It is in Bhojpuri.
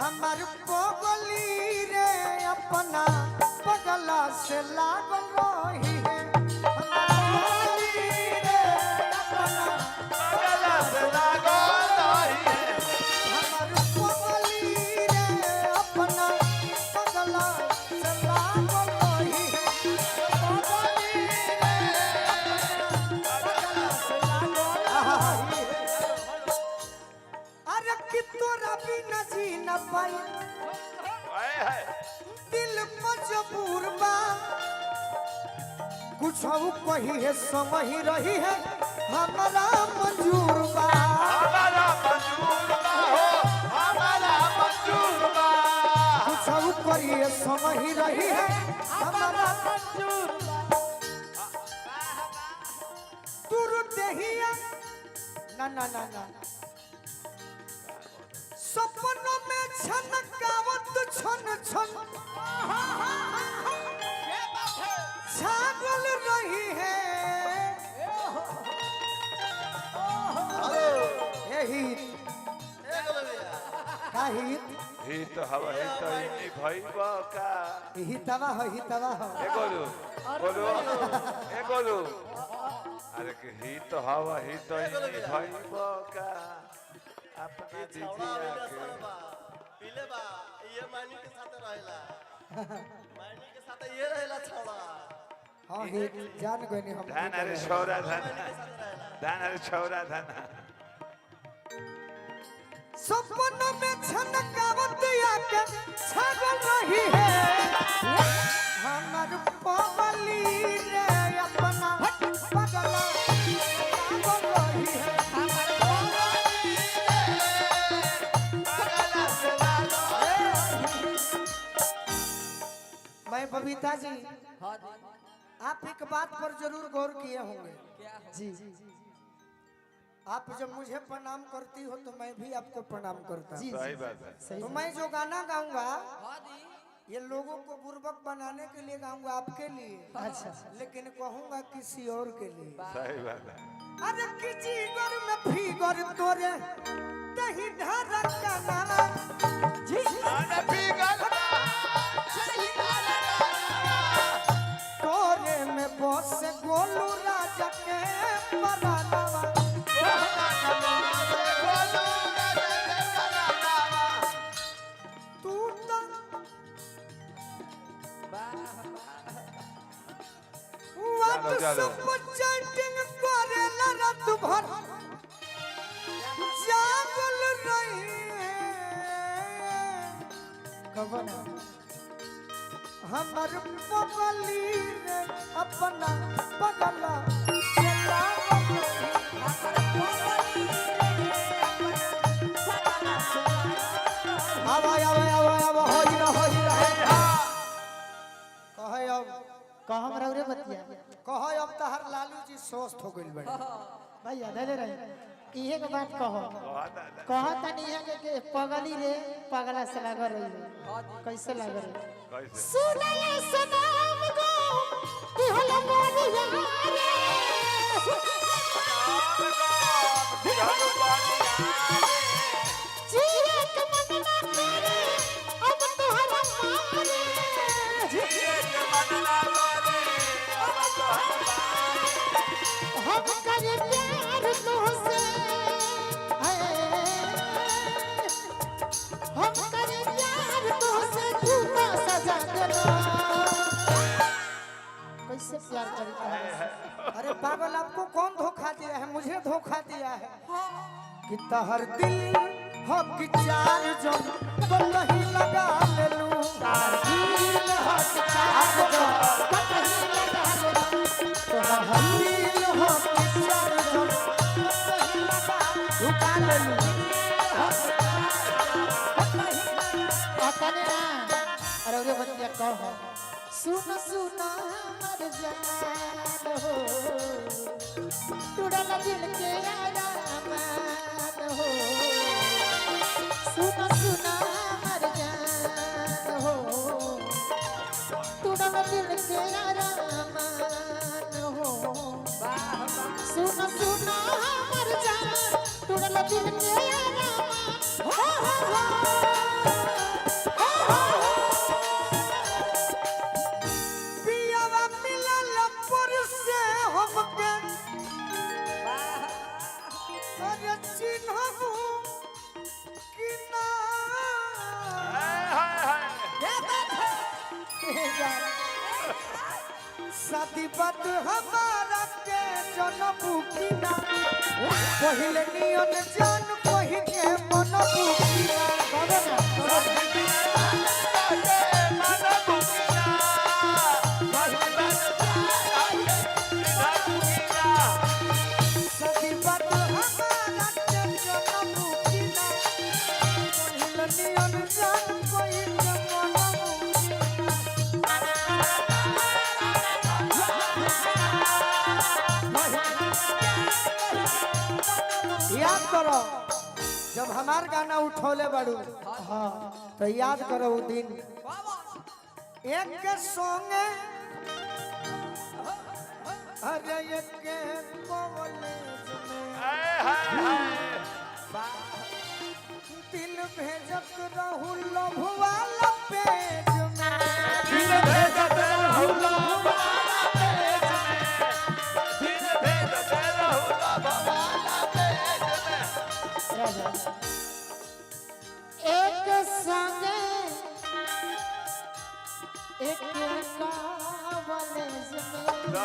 हमार पगली रे अपना पगला से लागल रही है हमार पगली रे अपना पगला से लागल रही है हमार पगली रे अपना पगला से लागल रही है पगली रे पगला से लागल रही है अरे कि तोरा बिना जी न पाई दिल मजबूर बा कुछ कही है समझ रही है हमारा मंजूर बा हमारा मंजूर बा हो हमारा मंजूर बा कुछ कही है समझ रही है हमारा मंजूर बा दूर देहिया ना ना ना ना सपनों में छनकावत छन छन छागल रही है यही काहित ही तो हवा ही तो इनी भाई बा का हितवा हो हितवा हो ए गोलू गोलू ए गोलू अरे कि ही तो हवा ही तो इनी भाई बा का अपना दीजिए पीले बा ये मानी के साथ रहेला मानी के साथ ये रहेला छौड़ा हां ही जान गनी हम धान अरे छौरा धान अरे छौरा धान सपनों में छनकावत आके छागल रही है हमार पगली रे अपना पगला छागल रही है हमार पगली रे पगला से लागल मैं बबीता जी आप एक बात पर जरूर गौर किए होंगे जी आप जब मुझे प्रणाम करती हो तो मैं भी आपको प्रणाम करता हूँ सही बात है तो मैं जो गाना गाऊंगा ये लोगों को बुर्बक बनाने के लिए गाऊंगा आपके लिए अच्छा लेकिन कहूंगा किसी और के लिए सही बात है अरे कि जीगर में फिगर तोरे दही धड़कना जी अरे फिगर तोरे में बस गोलू राजा के परानवा तू तो व्हाट्सएप चैटिंग करेला रात भर जागल रही कवन हमर पगली रे अपना पगला से लागल रही आवा आवा आवा आवा होई ना कहे अब कह हमरा रे बतिया कहे अब तहर लालू जी स्वस्थ हो गइल बड़े भैया धैले रहे इहे के बात कहो कह तनी के पगली रे पगला से लागल रही कैसे लागल रही कैसे सुनले सनाम गो दिहल मोरिया रे जीरे के मन ना करे अब तोहरा मारे हम करे प्यार तुझसे हम करे प्यार तुझसे तू तो सजा देना कैसे प्यार करता है अरे पागल आपको कौन धोखा दिया है मुझे धोखा दिया है कि तहर दिल हो कि चार जन तो नहीं लगा ले लूं तहर दिल हो कि चार जन तो नहीं लगा ले लूं तहर दिल हो कि चार जन तो नहीं लगा झुका ले लूं अतने ना अरे रे बतिया कहो सुन सुन मर जान हो टूटल दिल के आरामान हो सुन सुन मर जान हो टूटल दिल के आरामान हो सुन सुन मर जान टूटल दिल के आरामान हो शादी बात हमारा के जनबू की ना पहले नियन जान कही के मनबू की ना शादी बात हमारा के जनबू की ना पहले नियन जान कही के मनबू की ना याद करो जब हमार गाना उठौले बड़ू हाँ तो याद करो वो दिन एक के संगे अरे एक के कॉलेज में दिल भेजत रहू लभवा पेज में दिल भेजत रहू लभवा